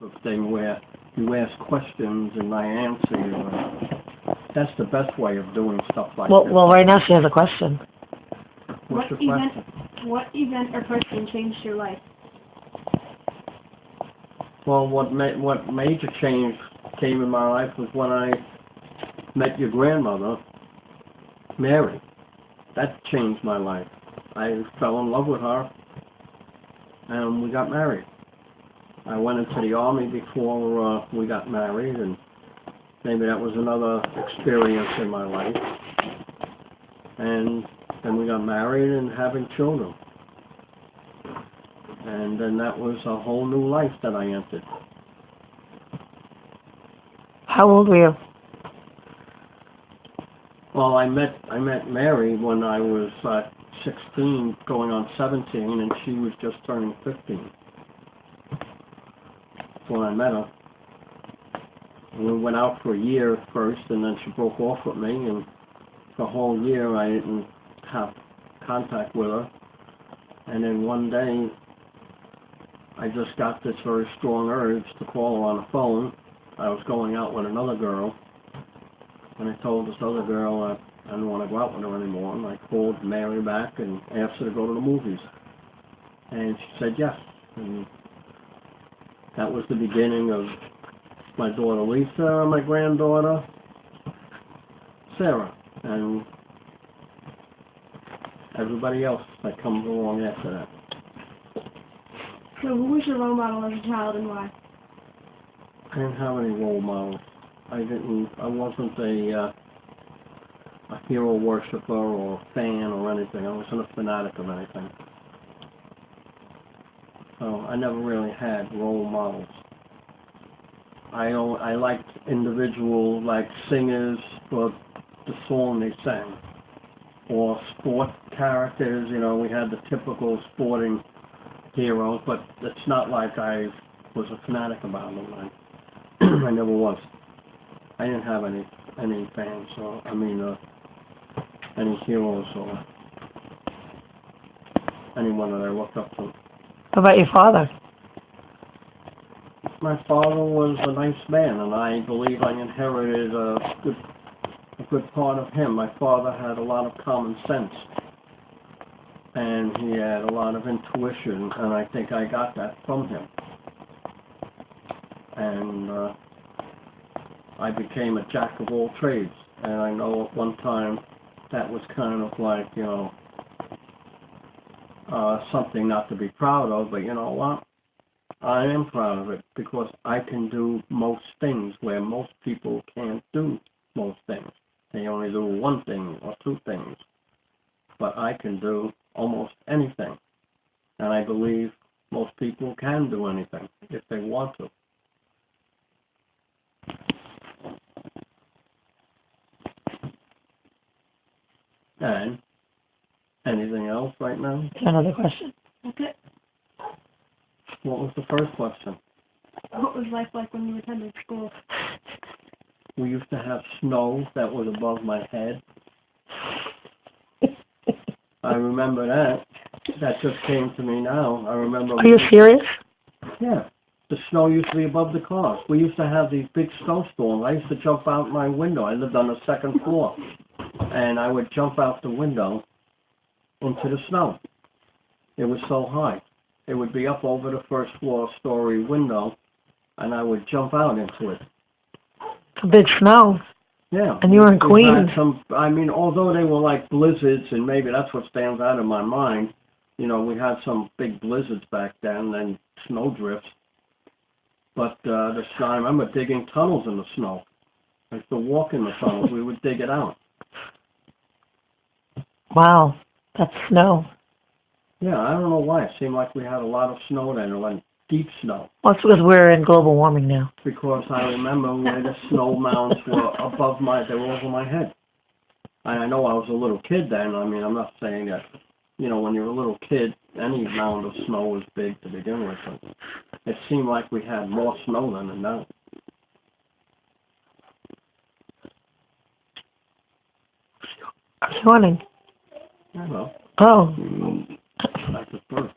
of thing where you ask questions and I answer you. That's the best way of doing stuff like this. Well, right now she has a question. What's your question? What event or person changed your life? Well, what major change came in my life was when I met your grandmother, Mary. That changed my life. I fell in love with her, and we got married. I went into the Army before we got married, and maybe that was another experience in my life. And then we got married and having children. And then that was a whole new life that I entered. How old were you? Well, I met Mary when I was 16, going on 17, and she was just turning 15. That's when I met her. And we went out for a year first, and then she broke off with me, and for a whole year I didn't have contact with her. And then one day, I just got this very strong urge to call her on the phone. I was going out with another girl, and I told this other girl I didn't want to go out with her anymore, and I called Mary back and asked her to go to the movies. And she said yes. And that was the beginning of my daughter Lisa and my granddaughter Sarah, and everybody else that comes along after that. So who was your role model as a child and why? I didn't have any role models. I wasn't a hero worshiper or a fan or anything. I wasn't a fanatic of anything. So I never really had role models. I liked individual like singers for the song they sang, or sport characters. You know, we had the typical sporting heroes, but it's not like I was a fanatic about them. I never was. I didn't have any fans, or any heroes or anyone that I looked up to. How about your father? My father was a nice man, and I believe I inherited a good part of him. My father had a lot of common sense, and he had a lot of intuition, and I think I got that from him. And I became a jack of all trades, and I know at one time that was kind of like, something not to be proud of, but you know what? I am proud of it because I can do most things where most people can't do most things. They only do one thing or two things, but I can do almost anything, and I believe most people can do anything if they want to. And anything else right now? Another question. That's it. What was the first question? What was life like when you attended school? We used to have snow that was above my head. I remember that. That just came to me now. I remember. Are you serious? Yeah. The snow used to be above the cars. We used to have these big snowstorms. I used to jump out my window. I lived on the second floor. And I would jump out the window into the snow. It was so high. It would be up over the first floor story window, and I would jump out into it. It's a big snow. Yeah. And you were in Queens. Although they were like blizzards, and maybe that's what stands out in my mind, we had some big blizzards back then and snow drifts. But the snow, I remember digging tunnels in the snow. I used to walk in the tunnels. We would dig it out. Wow, that's snow. Yeah, I don't know why. It seemed like we had a lot of snow then, like deep snow. Well, it's because we're in global warming now. Because I remember where the snow mounds were they were over my head. And I know I was a little kid then. I'm not saying that, when you're a little kid, any mound of snow was big to begin with. But it seemed like we had more snow then than now. Are you running? I don't know. Oh. Like the first.